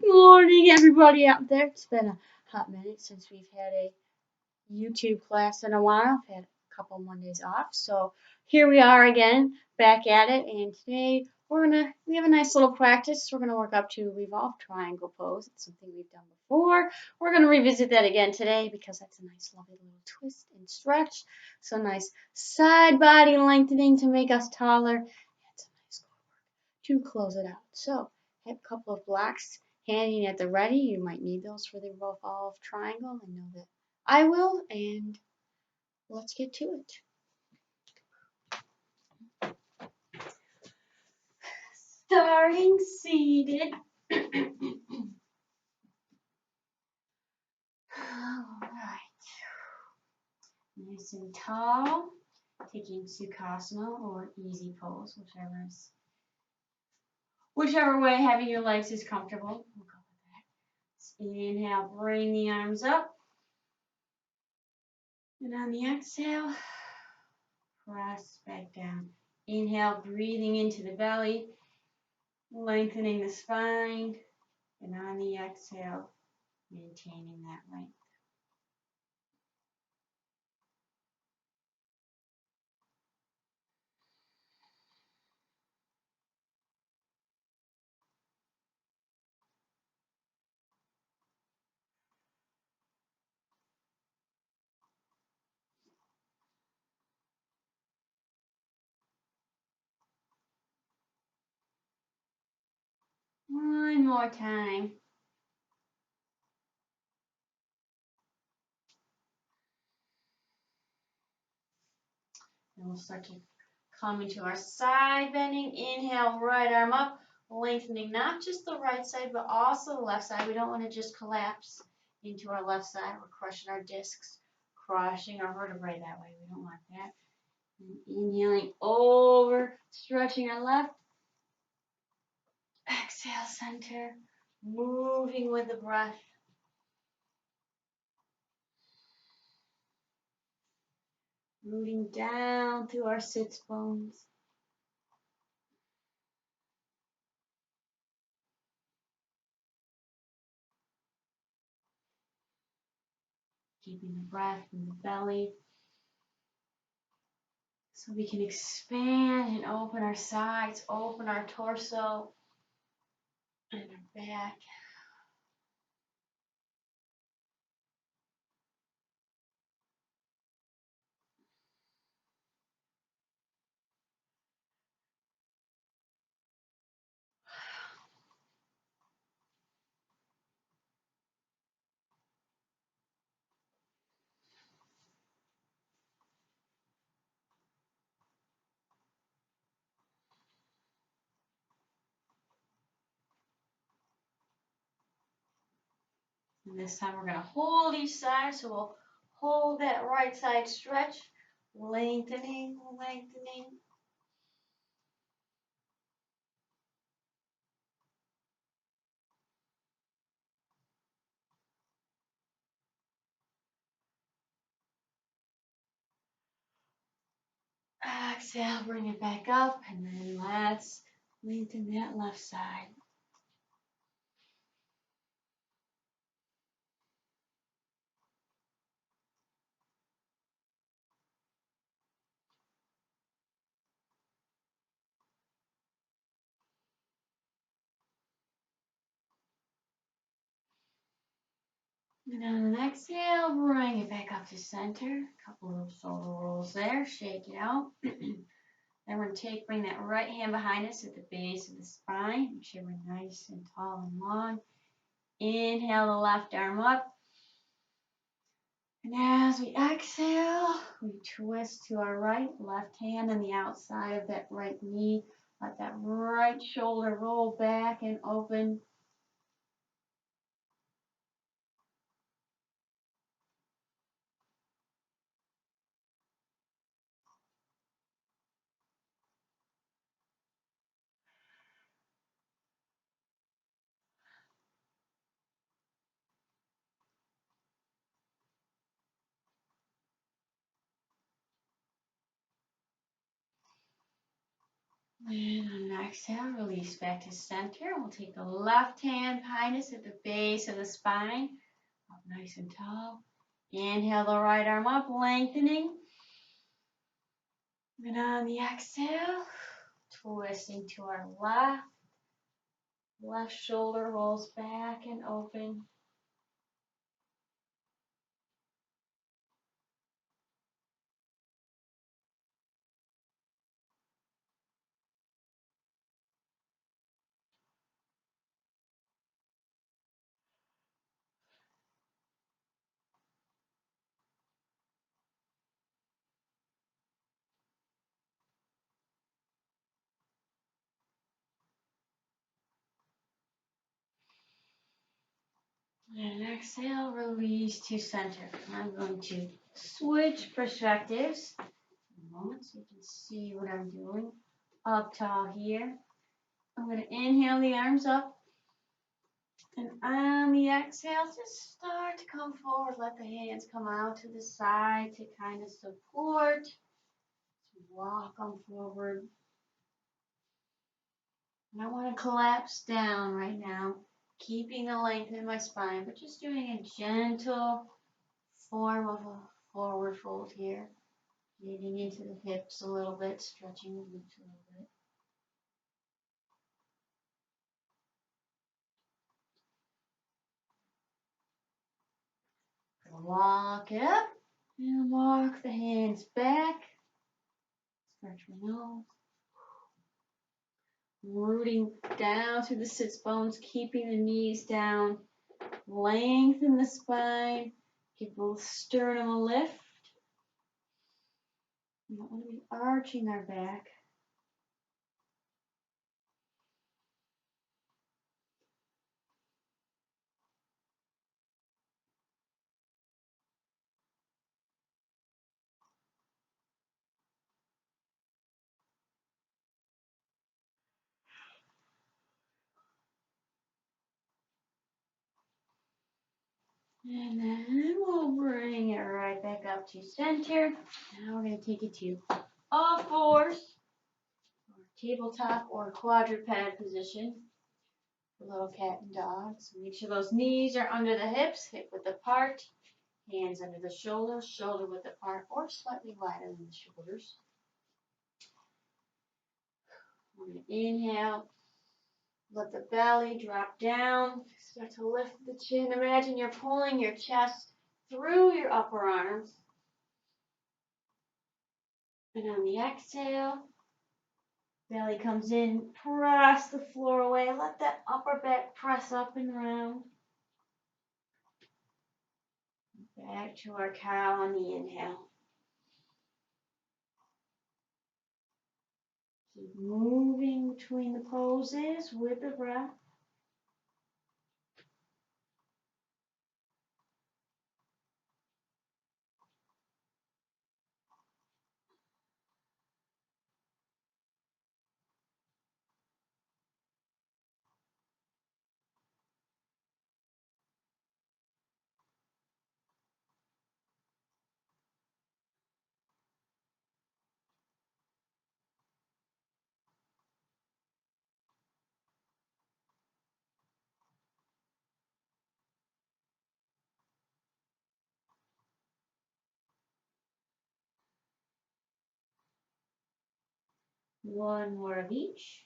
Good morning, everybody out there. It's been a hot minute since we've had a YouTube class in a while. I've had a couple Mondays off, so here we are again, back at it. And today we have a nice little practice. We're gonna work up to revolved triangle pose. It's something we've done before. We're gonna revisit that again today because that's a nice, lovely little twist and stretch. So nice side body lengthening to make us taller. It's a nice to close it out. So have a couple of blocks hanging at the ready. You might need those for the revolved triangle. I know that I will, and let's get to it. Starting seated. All right. Nice and tall. Taking Sukhasana or easy pose, whichever way having your legs is comfortable. We'll go with that. Inhale, bring the arms up. And on the exhale, press back down. Inhale, breathing into the belly, lengthening the spine. And on the exhale, maintaining that length. One more time. And we'll start to come into our side bending. Inhale, right arm up, lengthening not just the right side, but also the left side. We don't want to just collapse into our left side. We're crushing our discs, crushing our vertebrae that way. We don't want that. And inhaling over, stretching our left. Exhale, center, moving with the breath. Moving down through our sits bones. Keeping the breath in the belly. So we can expand and open our sides, open our torso and our back. And this time we're going to hold each side. So we'll hold that right side stretch, lengthening, lengthening. Exhale, bring it back up, and then let's lengthen that left side. And on an exhale, bring it back up to center. A couple of shoulder rolls there, shake it out. Then we're going to bring that right hand behind us at the base of the spine. Make sure we're nice and tall and long. Inhale the left arm up. And as we exhale, we twist to our right, left hand on the outside of that right knee. Let that right shoulder roll back and open. And on an exhale, release back to center. We'll take the left hand behind us at the base of the spine. Up nice and tall. Inhale the right arm up, lengthening. And on the exhale, twisting to our left. Left shoulder rolls back and open. And exhale, release to center. I'm going to switch perspectives for a moment so you can see what I'm doing. Up tall here. I'm going to inhale the arms up. And on the exhale, just start to come forward. Let the hands come out to the side to kind of support. Walk them forward. And I want to collapse down right now, keeping the length in my spine, but just doing a gentle form of a forward fold here. Getting into the hips a little bit, stretching the glutes a little bit. Walk it up and walk the hands back. Stretch my nose. Rooting down through the sits bones, keeping the knees down. Lengthen the spine. Give both sternum a lift. We don't want to be arching our back. And then we'll bring it right back up to center. Now we're going to take it to all fours, or tabletop or quadruped position for little cat and dog. So make sure those knees are under the hips, hip width apart, hands under the shoulders, shoulder width apart, or slightly wider than the shoulders. We're going to inhale. Let the belly drop down. Start to lift the chin. Imagine you're pulling your chest through your upper arms. And on the exhale, belly comes in. Press the floor away. Let that upper back press up and round. Back to our cow on the inhale. Keep moving between the poses with the breath. One more of each.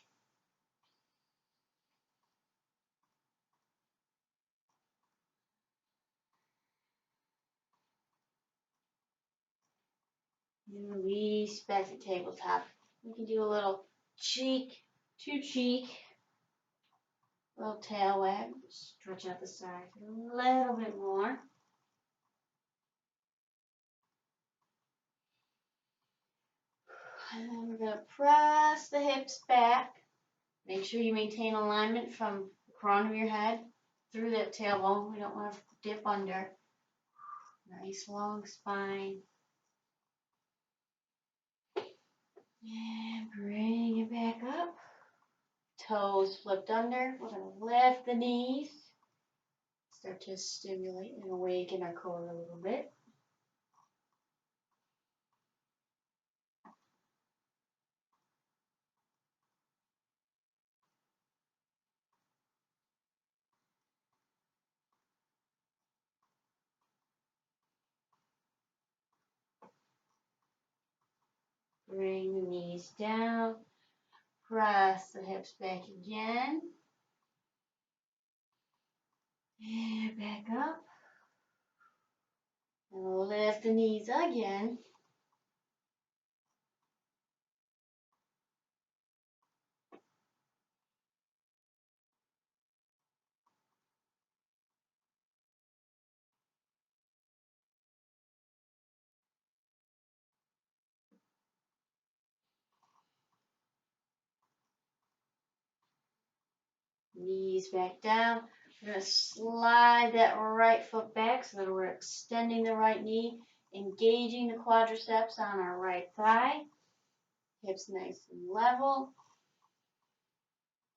And release back to tabletop. We can do a little cheek to cheek. Little tail wag. Stretch out the sides a little bit more. And then we're going to press the hips back. Make sure you maintain alignment from the crown of your head through that tailbone. We don't want to dip under. Nice long spine. And bring it back up. Toes flipped under. We're going to lift the knees. Start to stimulate and awaken our core a little bit. Bring the knees down. Press the hips back again. And back up. And lift the knees again. Knees back down. We're going to slide that right foot back so that we're extending the right knee, engaging the quadriceps on our right thigh. Hips nice and level.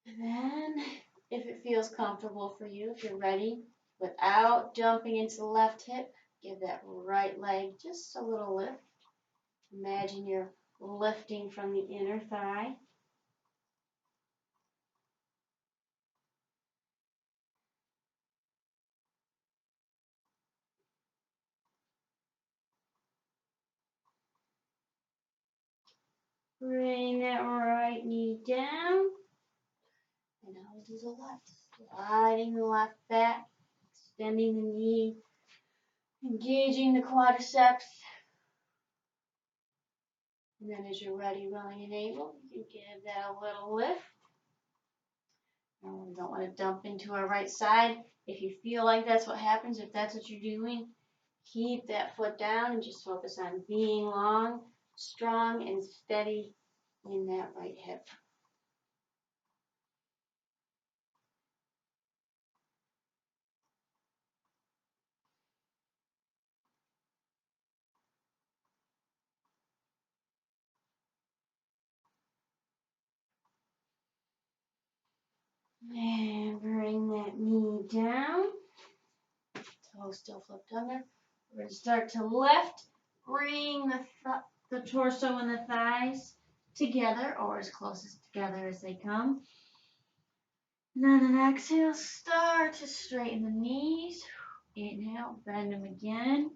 And then, if it feels comfortable for you, if you're ready, without jumping into the left hip, give that right leg just a little lift. Imagine you're lifting from the inner thigh. Bring that right knee down. And now we'll do the left. Sliding the left back, extending the knee, engaging the quadriceps. And then as you're ready, willing, and able, you can give that a little lift. And we don't want to dump into our right side. If you feel like that's what happens, if that's what you're doing, keep that foot down and just focus on being long, strong, and steady in that right hip. And bring that knee down. Toe still flipped under. We're going to start to lift. Bring the torso and the thighs together, or as close as together as they come. And then an exhale, start to straighten the knees. Inhale, bend them again.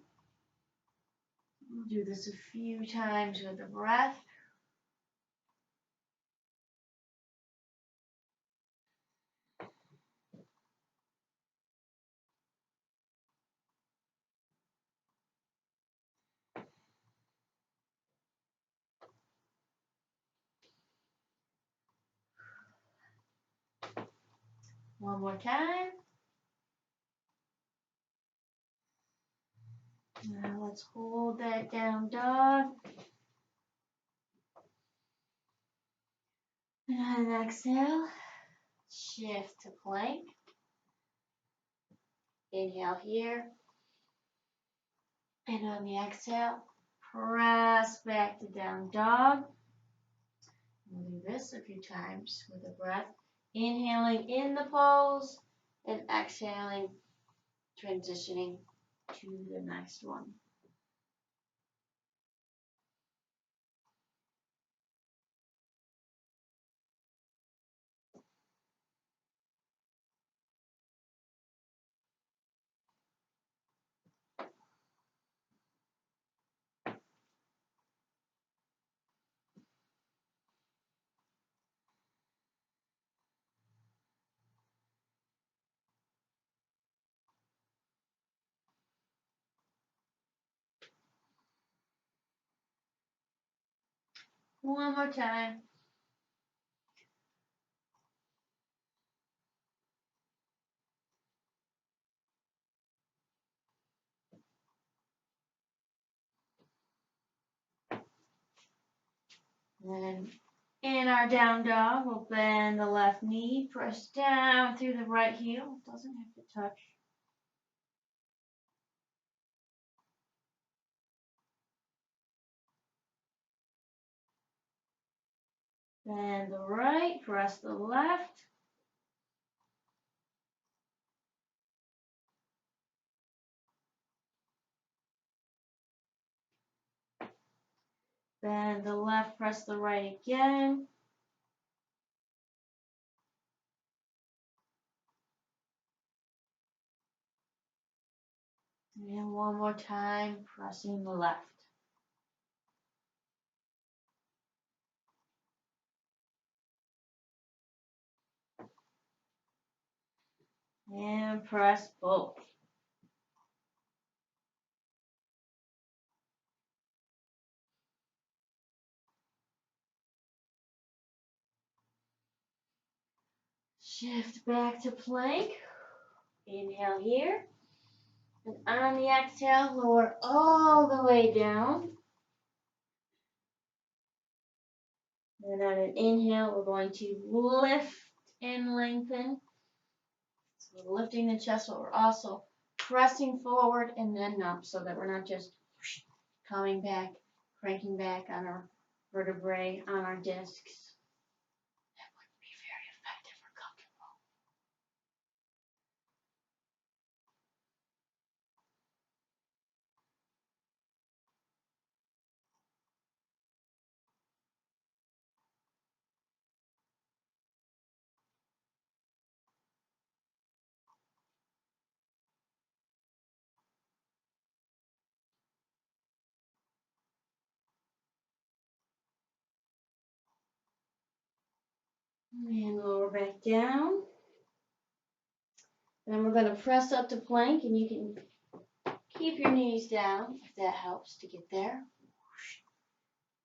We'll do this a few times with the breath. One more time. Now let's hold that down dog. And exhale, shift to plank. Inhale here. And on the exhale, press back to down dog. We'll do this a few times with a breath. Inhaling in the pose and exhaling, transitioning to the next one. One more time. And then in our down dog, we'll bend the left knee, press down through the right heel. It doesn't have to touch. Bend the right, press the left. Bend the left, press the right again. And one more time, pressing the left. And press both. Shift back to plank. Inhale here. And on the exhale, lower all the way down. And on an inhale, we're going to lift and lengthen. So we're lifting the chest, but we're also pressing forward and then up so that we're not just coming back, cranking back on our vertebrae, on our discs. That wouldn't be very effective or comfortable. And lower back down. Then we're going to press up to plank, and you can keep your knees down if that helps to get there.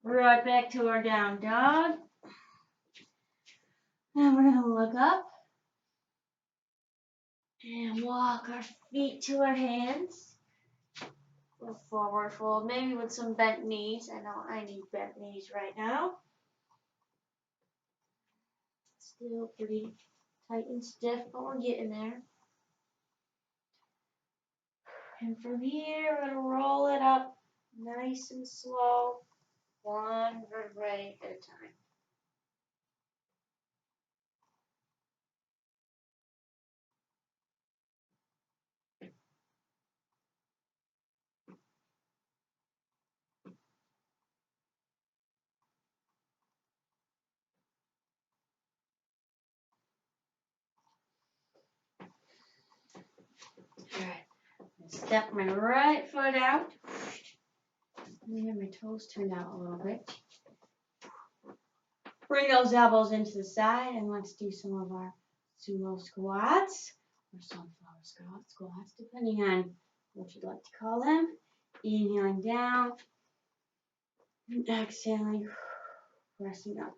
Right back to our down dog. Now we're going to look up and walk our feet to our hands. Go forward fold, maybe with some bent knees. I know I need bent knees right now. Still pretty tight and stiff, but we're getting there. And from here, we're going to roll it up nice and slow, one vertebrae at a time. All right, step my right foot out. And have my toes turned out a little bit. Bring those elbows into the side, and let's do some of our sumo squats or sunflower squats, depending on what you'd like to call them. Inhaling down, and exhaling, pressing up.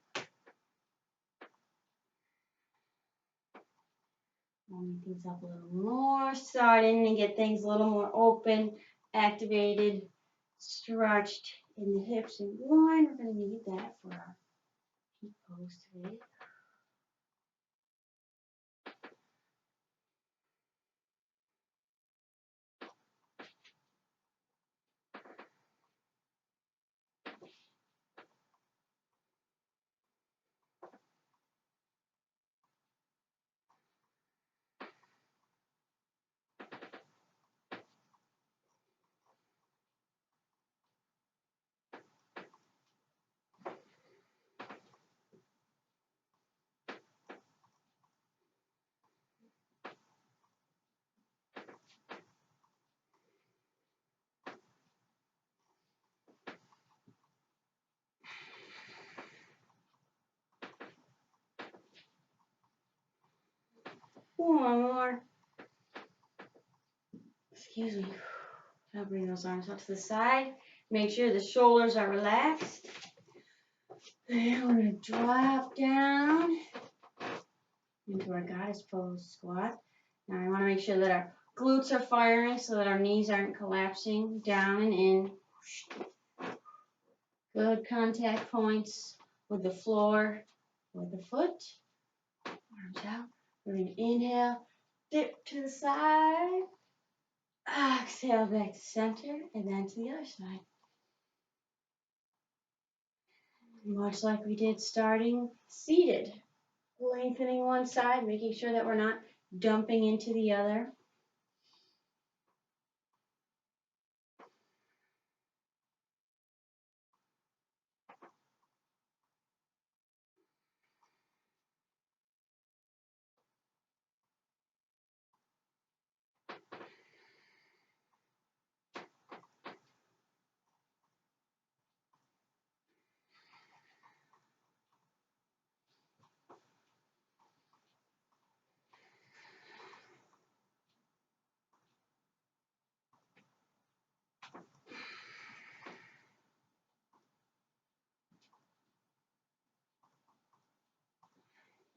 Warming things up a little more, starting to get things a little more open, activated, stretched in the hips and groin. We're going to need that for our peak pose today. One more. Excuse me. I'll bring those arms up to the side. Make sure the shoulders are relaxed. And we're going to drop down into our goddess pose squat. Now I want to make sure that our glutes are firing so that our knees aren't collapsing down and in. Good contact points with the floor, with the foot. Arms out. We're going to inhale, dip to the side. Exhale back to center and then to the other side. Much like we did starting seated. Lengthening one side, making sure that we're not dumping into the other.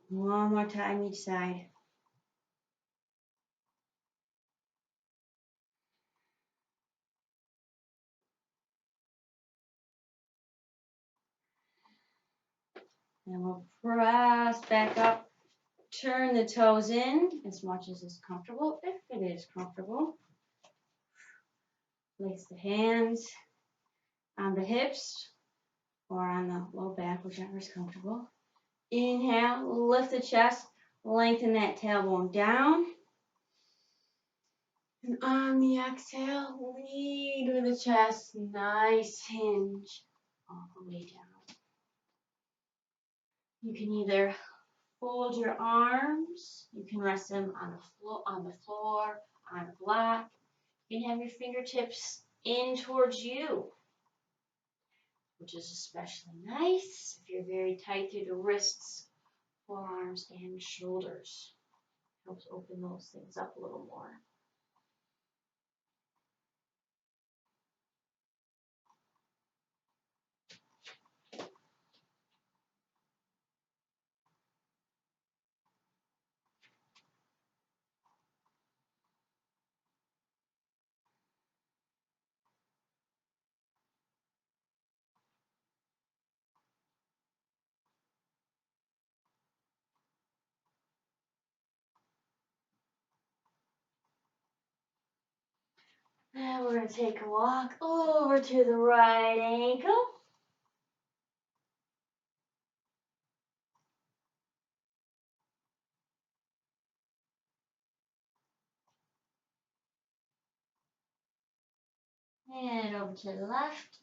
One more time each side. And we'll press back up. Turn the toes in as much as is comfortable, if it is comfortable. Place the hands on the hips or on the low back, whichever is comfortable. Inhale, lift the chest, lengthen that tailbone down. And on the exhale, lead with the chest, nice hinge all the way down. You can either fold your arms, you can rest them on the floor, on a block. You can have your fingertips in towards you, which is especially nice if you're very tight through the wrists, forearms, and shoulders. Helps open those things up a little more. Now we're going to take a walk over to the right ankle. And over to the left.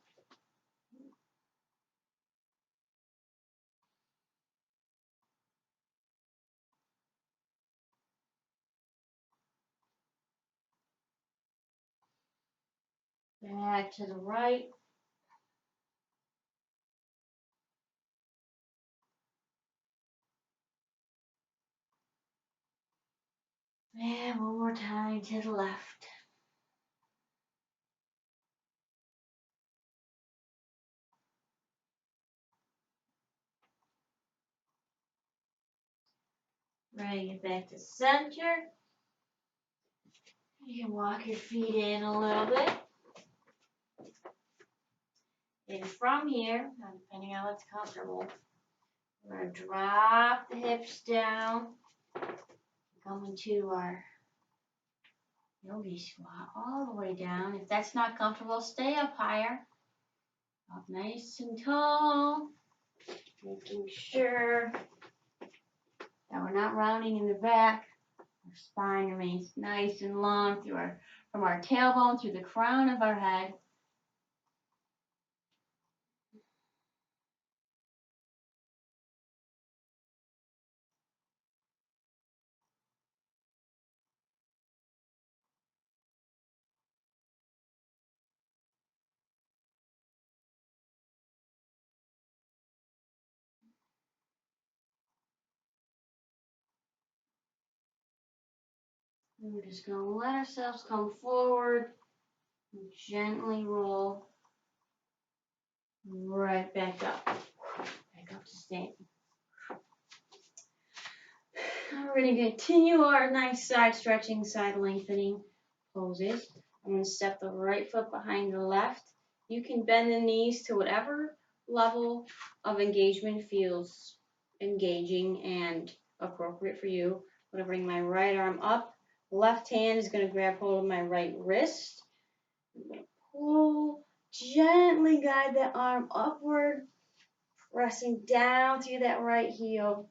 Back to the right. And one more time to the left. Bring it back to center. You can walk your feet in a little bit. And from here, depending on what's comfortable, we're going to drop the hips down. Come into our yogi squat all the way down. If that's not comfortable, stay up higher. Up nice and tall. Making sure that we're not rounding in the back. Our spine remains nice and long from our tailbone through the crown of our head. And we're just going to let ourselves come forward and gently roll right back up. Back up to standing. Now we're going to continue our nice side stretching, side lengthening poses. I'm going to step the right foot behind the left. You can bend the knees to whatever level of engagement feels engaging and appropriate for you. I'm going to bring my right arm up. Left hand is going to grab hold of my right wrist. I'm going to pull, gently guide that arm upward, pressing down through that right heel.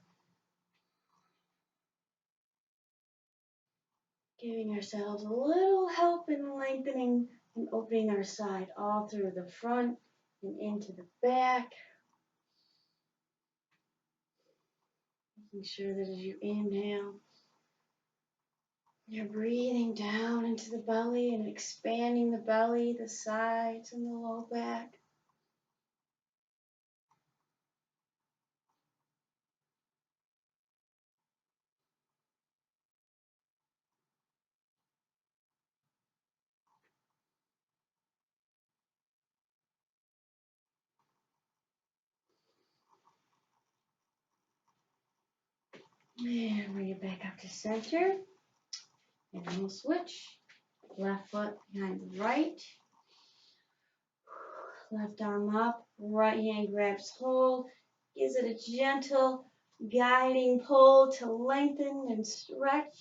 Giving ourselves a little help in lengthening and opening our side all through the front and into the back. Making sure that as you inhale, you're breathing down into the belly and expanding the belly, the sides, and the low back. And bring it back up to center. And then we'll switch. Left foot behind the right. Left arm up. Right hand grabs hold. Gives it a gentle guiding pull to lengthen and stretch.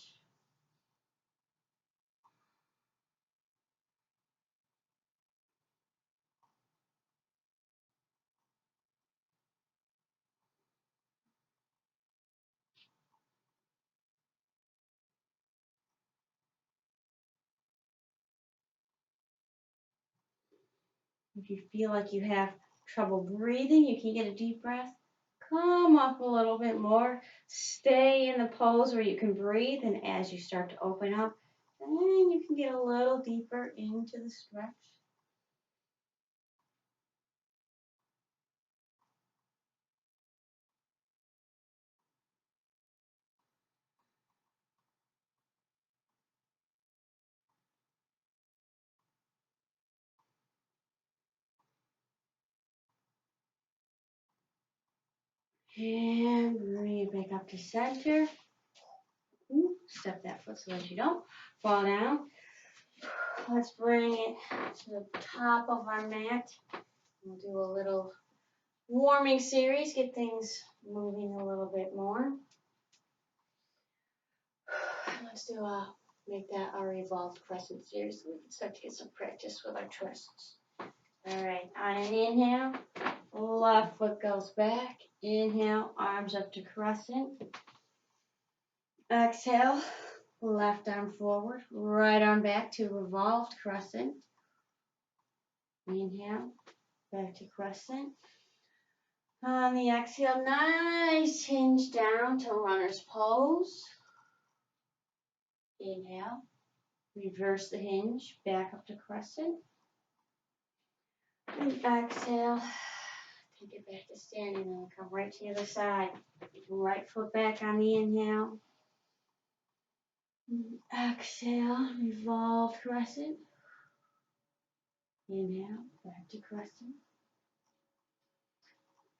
If you feel like you have trouble breathing, you can get a deep breath. Come up a little bit more. Stay in the pose where you can breathe, and as you start to open up, then you can get a little deeper into the stretch. And bring it back up to center. Step that foot so that you don't fall down. Let's bring it to the top of our mat. We'll do a little warming series, get things moving a little bit more. Let's make that our Revolved crescent series so we can start to get some practice with our twists. All right, on an inhale, left foot goes back. Inhale, arms up to crescent. Exhale, left arm forward, right arm back to revolved crescent. Inhale, back to crescent. On the exhale, nice hinge down to runner's pose. Inhale, reverse the hinge, back up to crescent. And exhale, take it back to standing and come right to the other side. Right foot back on the inhale. Exhale, revolve crescent. Inhale, back to crescent.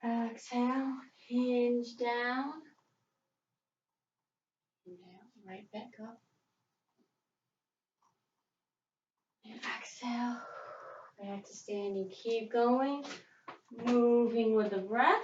Exhale, hinge down. Inhale, right back up. And exhale, back to standing. Keep going, moving with the breath.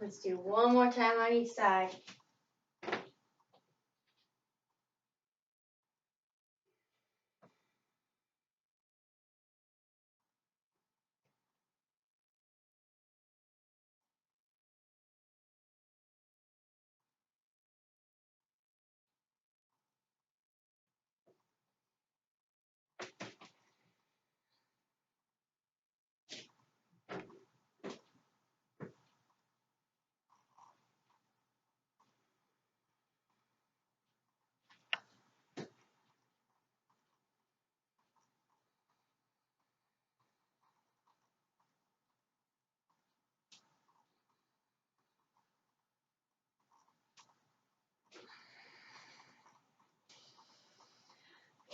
Let's do one more time on each side.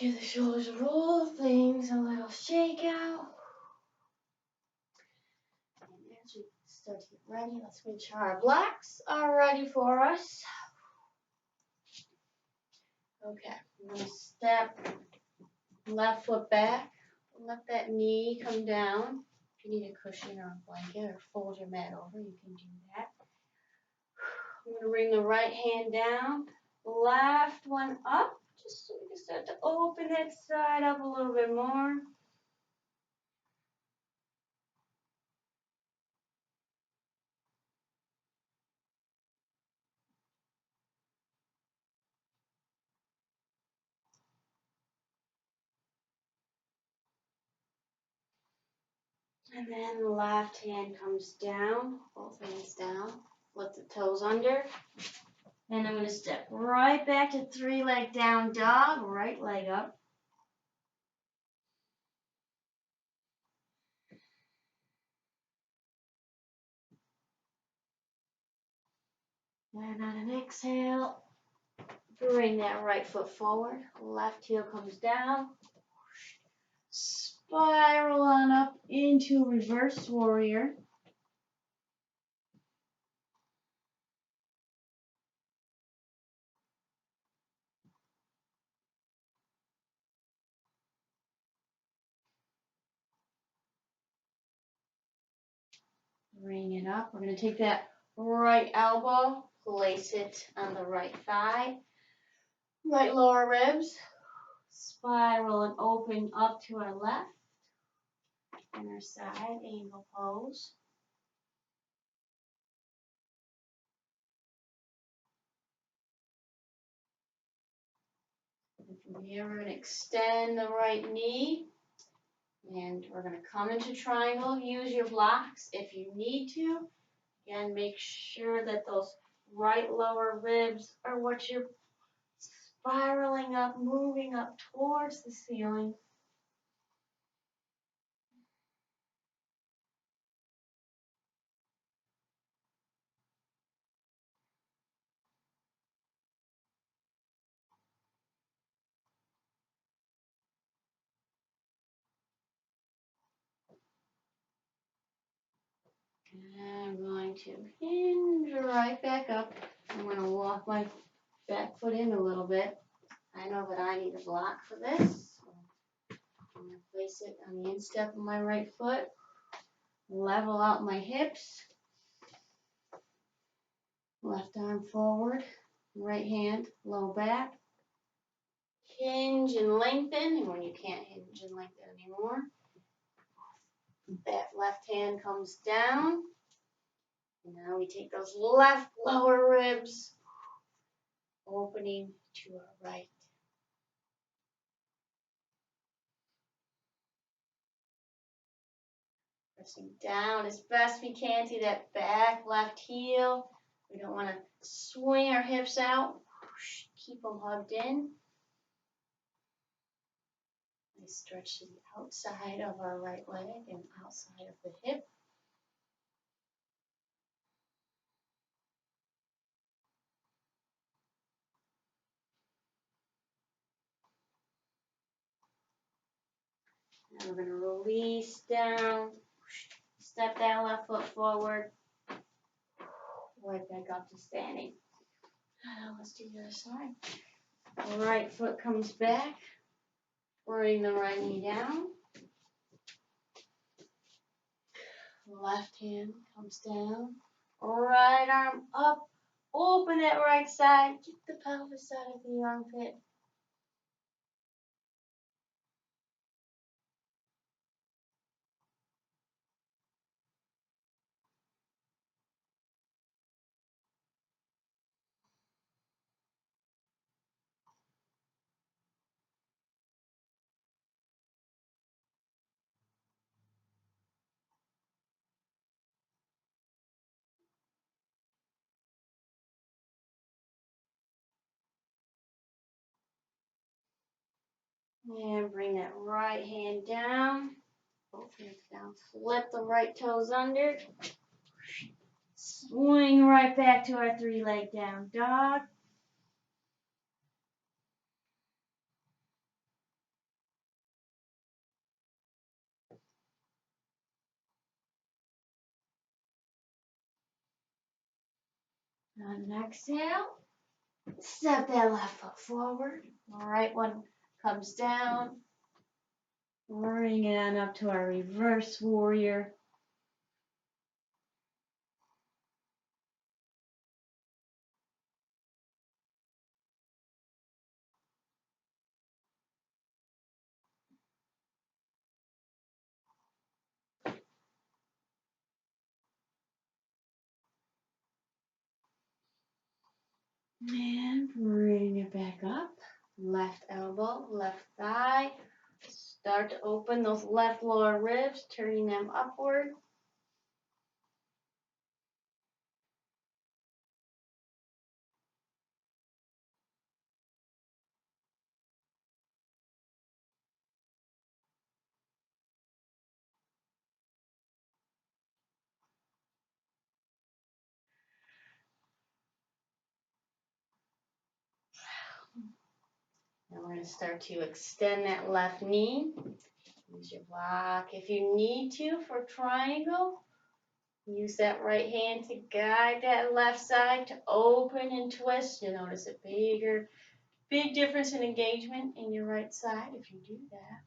Give the shoulders a roll, things a little shake out. And as we start to get ready, let's make sure our blocks are ready for us. Okay, I'm going to step left foot back. Let that knee come down. If you need a cushion or a blanket or fold your mat over, you can do that. I'm going to bring the right hand down, left one up, just so we can start to open that side up a little bit more. And then the left hand comes down, both hands down, flip the toes under. And I'm going to step right back to three-leg down dog, right leg up. And on an exhale, bring that right foot forward, left heel comes down. Spiral on up into reverse warrior. Bring it up. We're going to take that right elbow, place it on the right thigh, right lower ribs, spiral and open up to our left, inner side, angle pose. And from here, we're going to extend the right knee, and we're going to come into triangle. Use your blocks if you need to. Again, make sure that those right lower ribs are what you're spiraling up, moving up towards the ceiling. And I'm going to hinge right back up. I'm going to walk my back foot in a little bit. I know that I need a block for this. So I'm going to place it on the instep of my right foot. Level out my hips. Left arm forward. Right hand, low back. Hinge and lengthen. And when you can't hinge and lengthen anymore, that left hand comes down. And now we take those left lower ribs, opening to our right. Pressing down as best we can to that back left heel. We don't want to swing our hips out. Keep them hugged in. Nice stretch to the outside of our right leg and outside of the hip. Now we're going to release down. Step that left foot forward. Right back up to standing. Now let's do the other side. Right foot comes back. Bring the right knee down. Left hand comes down. Right arm up. Open that right side. Keep the pelvis out of the armpit. And bring that right hand down. Both hands down. Flip the right toes under. Swing right back to our three-leg down dog. On an exhale, step that left foot forward. Right one comes down. Bring it on up to our reverse warrior. And bring it back up. Left elbow, left thigh. Start to open those left lower ribs, turning them upward. Now we're going to start to extend that left knee. Use your block if you need to for triangle. Use that right hand to guide that left side to open and twist. You'll notice a big difference in engagement in your right side if you do that.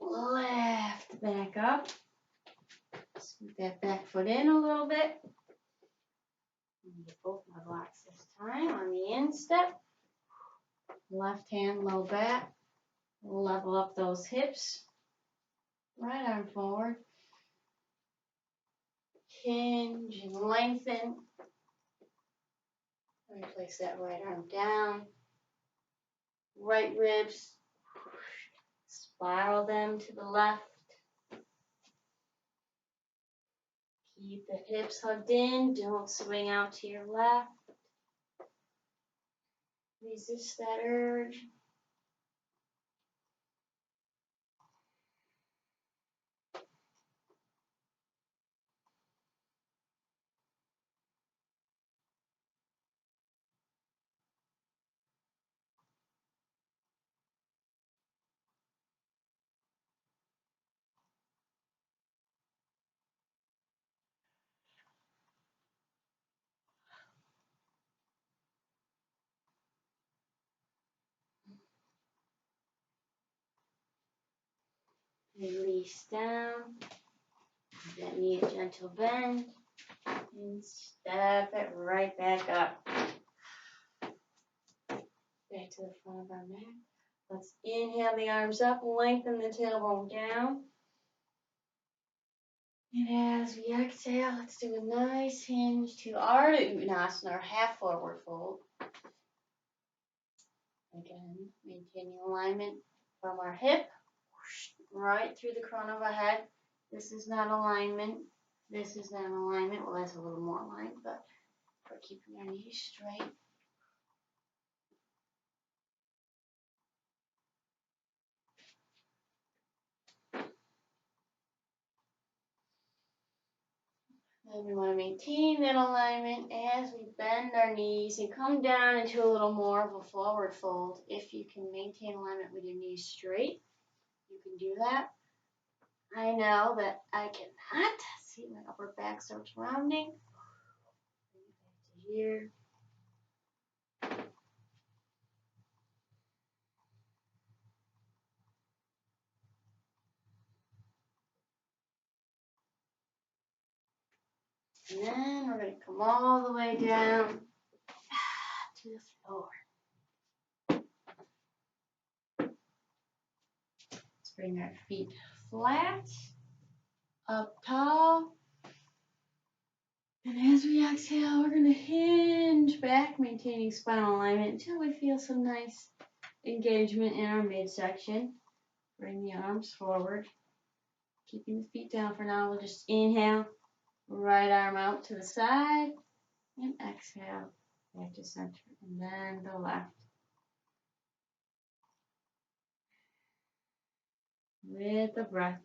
Left back up. Scoot that back foot in a little bit. Get both my blocks this time on the instep. Left hand low back. Level up those hips. Right arm forward. Hinge and lengthen. And place that right arm down. Right ribs. Spiral them to the left. Keep the hips hugged in. Don't swing out to your left. Resist that urge. Release down. Give that knee a gentle bend. And step it right back up. Back to the front of our mat. Let's inhale the arms up, lengthen the tailbone down. And as we exhale, let's do a nice hinge to Ardha Uttanasana, or half forward fold. Again, maintaining alignment from our hip, right through the crown of our head. This is not alignment. This is not alignment. Well, that's a little more aligned, but we're keeping our knees straight. And we want to maintain that alignment as we bend our knees and come down into a little more of a forward fold. If you can maintain alignment with your knees straight, you can do that. I know that I cannot. See, my upper back starts rounding. Bring it back to here. And then we're going to come all the way down to the floor. Let's bring our feet flat, up tall. And as we exhale, we're going to hinge back, maintaining spinal alignment until we feel some nice engagement in our midsection. Bring the arms forward, keeping the feet down for now. We'll just inhale, right arm out to the side, and exhale back to center and then the left. With the breath.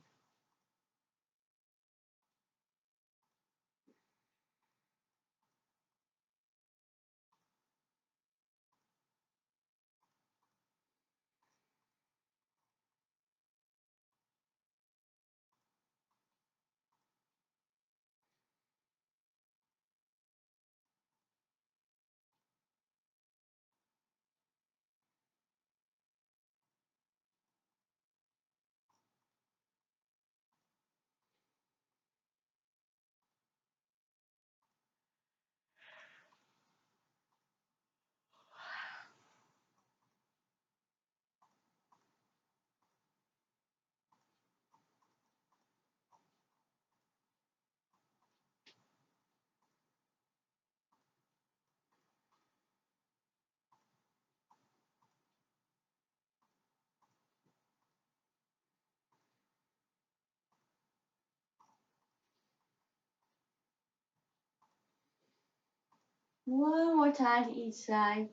One more time to each side.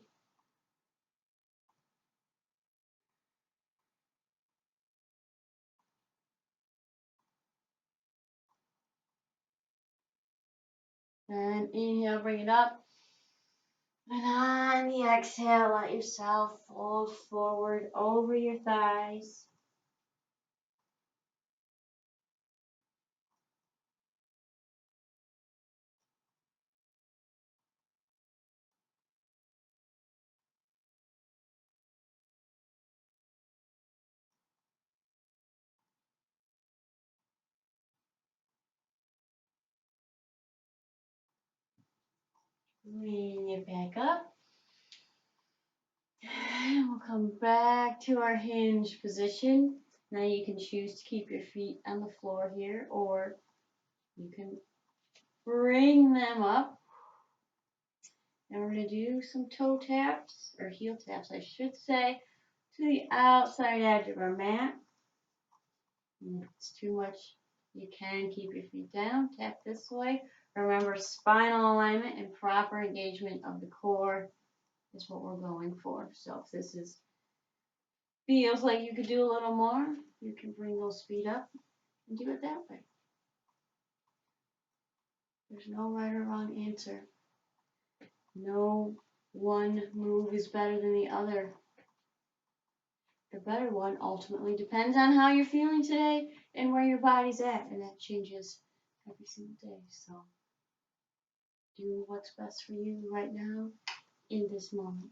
And inhale, bring it up. And on the exhale, let yourself fold forward over your thighs. Bring it back up. And we'll come back to our hinge position. Now you can choose to keep your feet on the floor here, or you can bring them up. And we're going to do some toe taps, or heel taps, I should say, to the outside edge of our mat. And if it's too much, you can keep your feet down, tap this way. Remember, spinal alignment and proper engagement of the core is what we're going for. So if this feels like you could do a little more, you can bring those feet up and do it that way. There's no right or wrong answer. No one move is better than the other. The better one ultimately depends on how you're feeling today and where your body's at, and that changes every single day. So do what's best for you right now in this moment.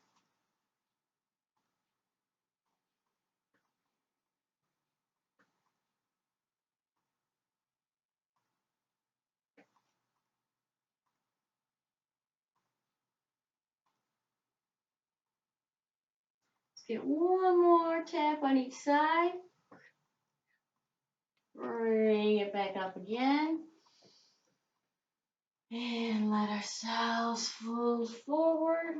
Let's get one more tap on each side. Bring it back up again. And let ourselves fold forward.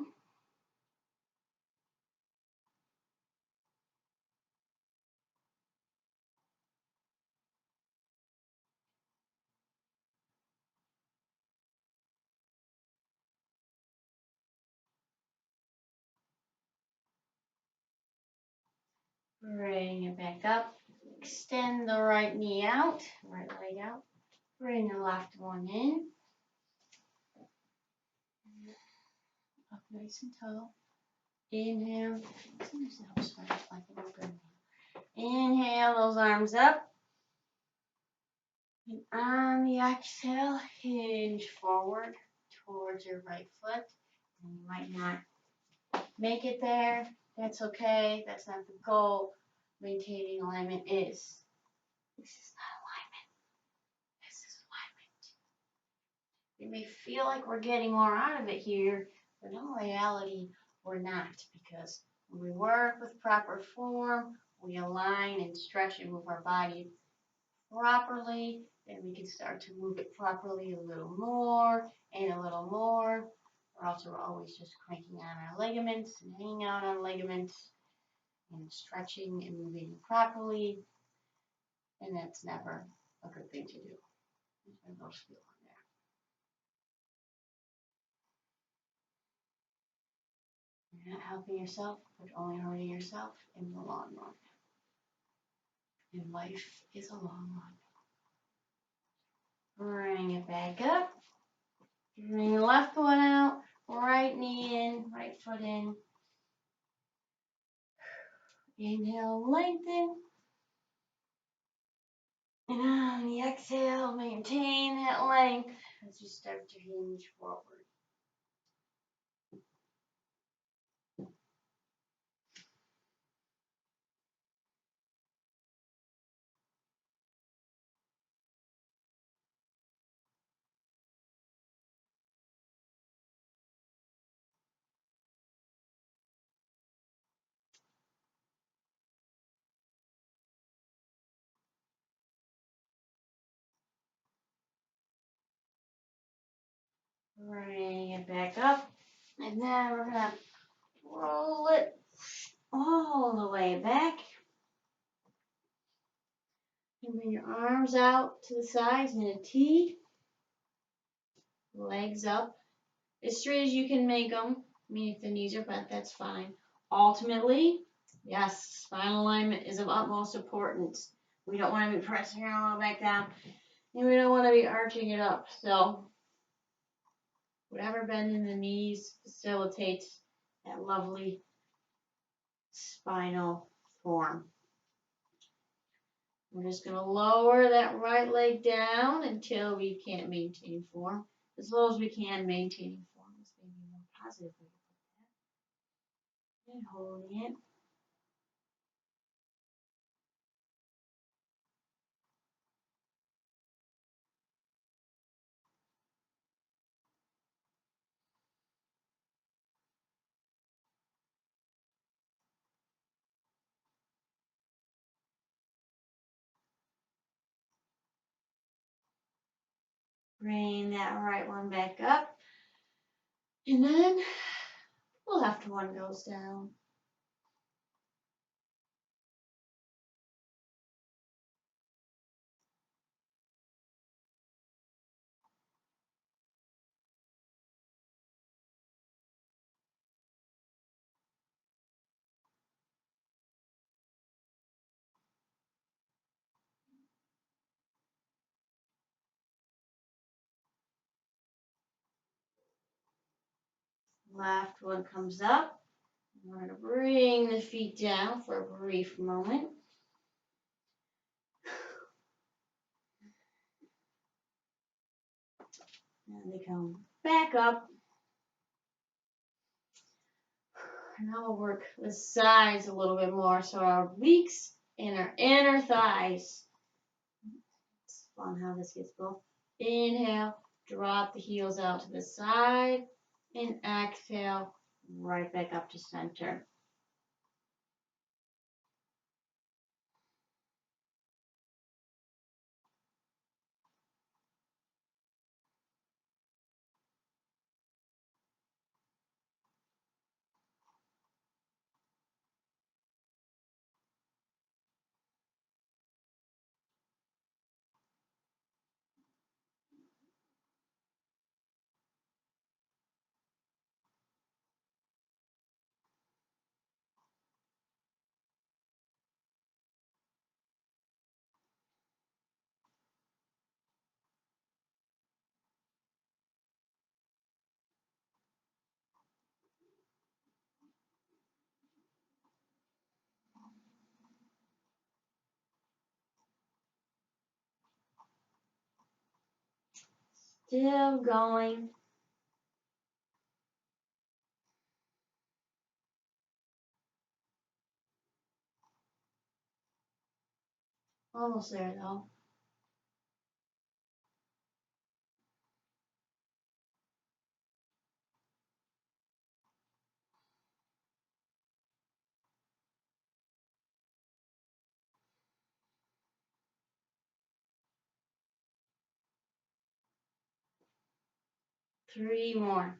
Bring it back up. Extend the right knee out, right leg out. Bring the left one in. Up nice and tall. Inhale. Inhale those arms up. And on the exhale, hinge forward towards your right foot. And you might not make it there. That's okay. That's not the goal. Maintaining alignment is. This is not alignment. This is alignment. It may feel like we're getting more out of it here, but in reality, we're not, because when we work with proper form, we align and stretch and move our body properly, then we can start to move it properly a little more and a little more. Or else we're always just cranking on our ligaments and hanging out on ligaments and stretching and moving properly, and that's never a good thing to do. Those feel You're not helping yourself, but only hurting yourself in the long run. And life is a long run. Bring it back up. Bring the left one out. Right knee in, right foot in. Inhale, lengthen. And on the exhale, maintain that length as you start to hinge forward. Bring it back up. And then we're going to roll it all the way back. And bring your arms out to the sides in a T. Legs up. As straight as you can make them. I mean, if the knees are bent, that's fine. Ultimately, yes, spinal alignment is of utmost importance. We don't want to be pressing our lower back down. And we don't want to be arching it up. So, whatever bend in the knees facilitates that lovely spinal form. We're just going to lower that right leg down until we can't maintain form. As low as we can, maintaining form is maybe a more positive way to put that. And holding it. Bring that right one back up. And then the left one goes down. Left one comes up. We're going to bring the feet down for a brief moment. And they come back up. Now we'll work the sides a little bit more. So our obliques and our inner thighs. It's fun how this gets both. Inhale, drop the heels out to the side. And exhale, right back up to center. Still going. Almost there though. Three more.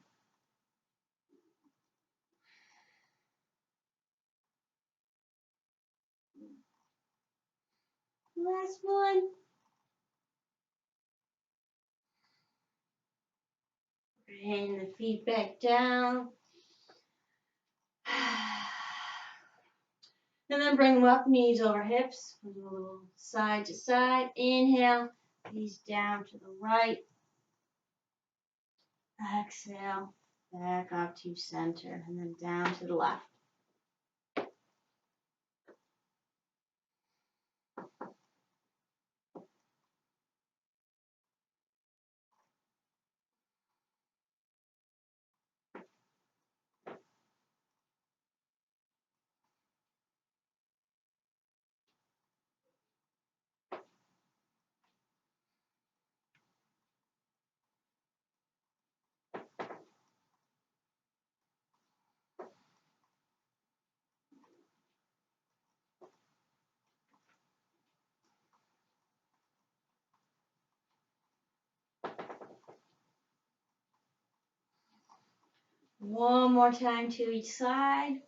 Last one. Bring the feet back down. And then bring them up, knees over hips. A little side to side. Inhale, knees down to the right. Exhale, back up to center, and then down to the left. One more time to each side.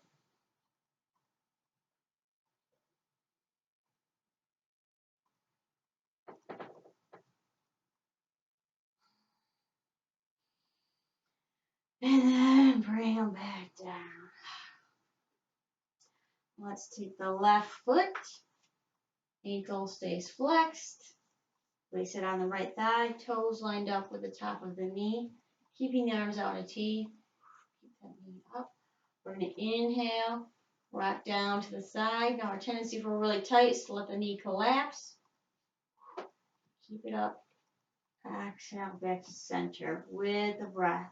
And then bring them back down. Let's take the left foot. Ankle stays flexed. Place it on the right thigh. Toes lined up with the top of the knee. Keeping the arms out in a T. Keep that knee up. We're going to inhale. Rock down to the side. Now our tendency for really tight is to let the knee collapse. Keep it up. Exhale back to center with the breath.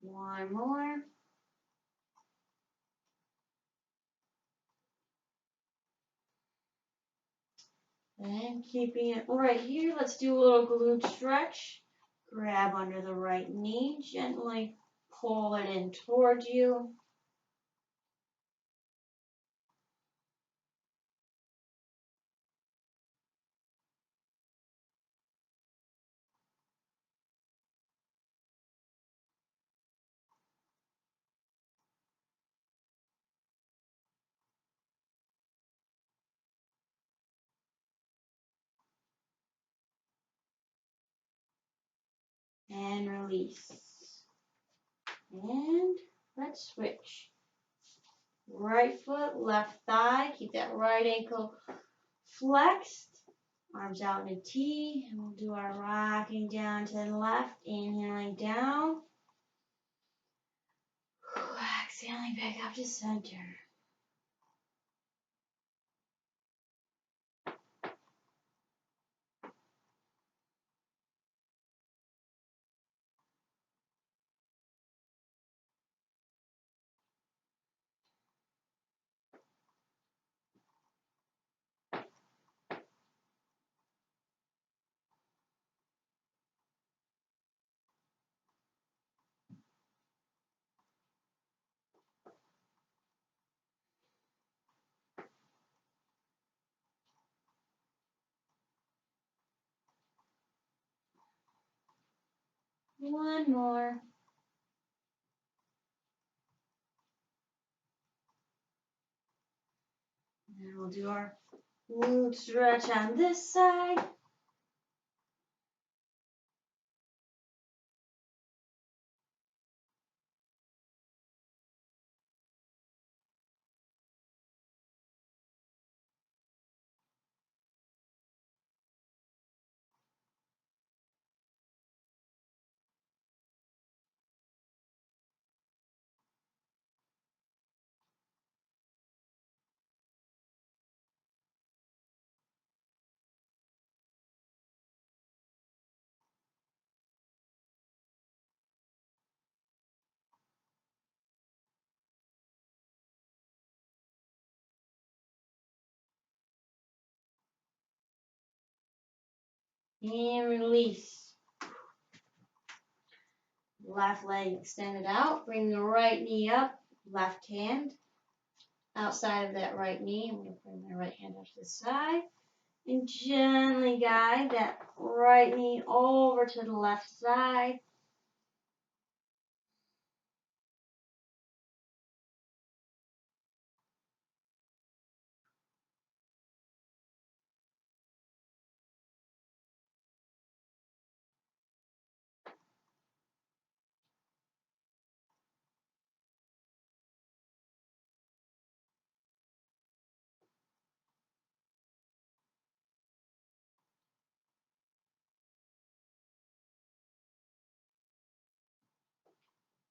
One more. And keeping it right here, let's do a little glute stretch. Grab under the right knee, gently pull it in toward you. And release. And let's switch. Right foot, left thigh. Keep that right ankle flexed. Arms out in a T. And we'll do our rocking down to the left. Inhaling down. Exhaling back up to center. One more. And we'll do our glute stretch on this side. And release. Left leg extended out. Bring the right knee up. Left hand outside of that right knee. I'm going to bring my right hand up to the side. And gently guide that right knee over to the left side.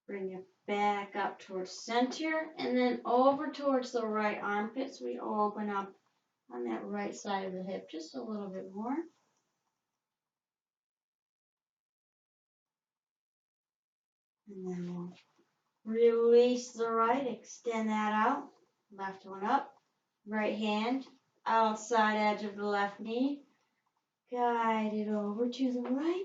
Bring it back up towards center and then over towards the right armpit. So we open up on that right side of the hip just a little bit more. And then we'll release the right, extend that out. Left one up. Right hand outside edge of the left knee. Guide it over to the right.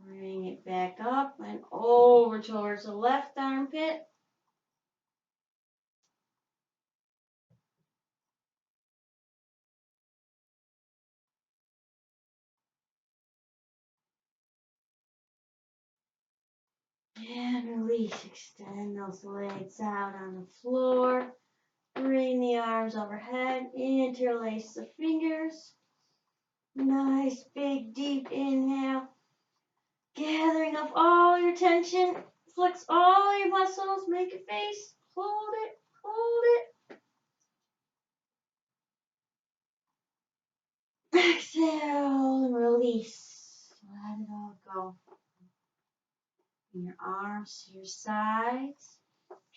Bring it back up and over towards the left armpit. And release. Extend those legs out on the floor. Bring the arms overhead. Interlace the fingers. Nice big deep inhale. Gathering up all your tension. Flex all your muscles. Make a face. Hold it. Hold it. Exhale and release. Let it all go. Bring your arms to your sides.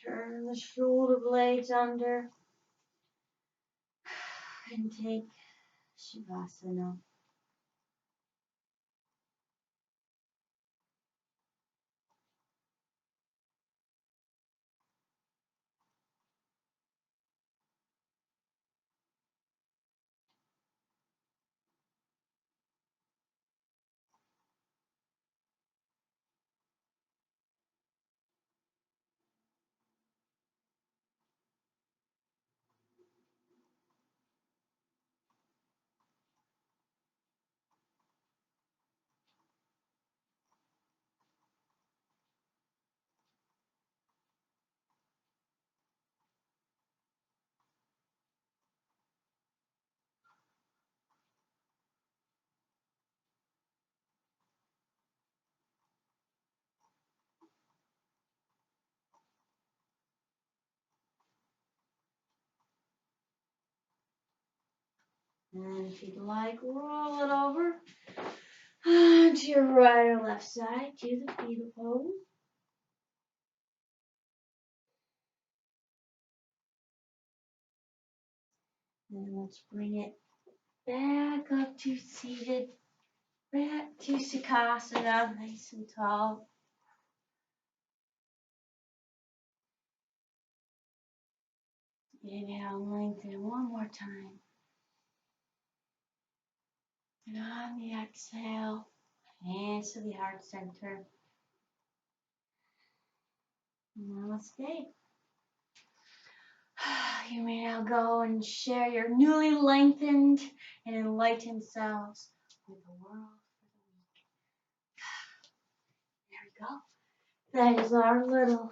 Turn the shoulder blades under. And take Shavasana. And if you'd like, roll it over to your right or left side to the fetal pose. Then let's bring it back up to seated, back to Sukhasana, nice and tall. Inhale and lengthen one more time. And on the exhale, hands to the heart center. Namaste. You may now go and share your newly lengthened and enlightened selves with the world for the week. There we go. That is our little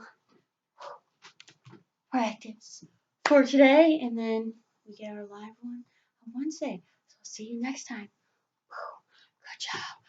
practice for today, and then we get our live one on Wednesday. So see you next time. Good job.